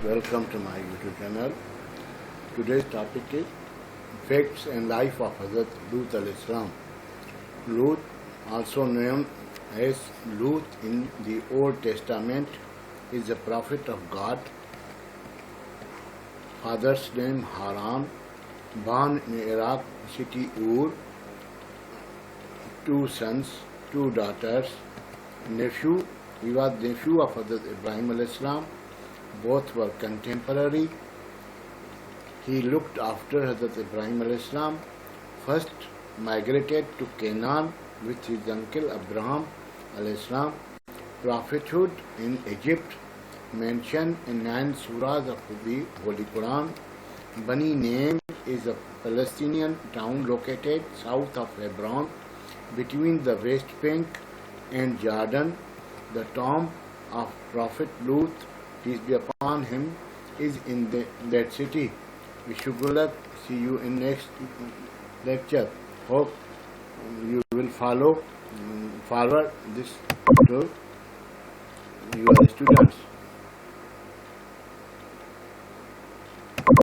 Welcome to my YouTube channel. Today's topic is Facts and Life of Hazrat Lut al-Islam. Lut, also known as Lut in the Old Testament, is a prophet of God. Father's name Haran, born in Iraq city Ur, 2 sons, 2 daughters. Nephew, he was nephew of Hazrat Ibrahim al-Islam. Both were contemporary. He looked after Hazrat Ibrahim al-Islam. First migrated to Canaan with his uncle Abraham al-Islam. Prophethood in Egypt, mentioned in 9 surahs of the Holy Quran. Bani name is a Palestinian town located south of Hebron, between the West Bank and Jordan. The tomb of Prophet Lut, peace be upon him, is in that city. Wish you good luck. See you in next lecture. Hope you will forward this to your students.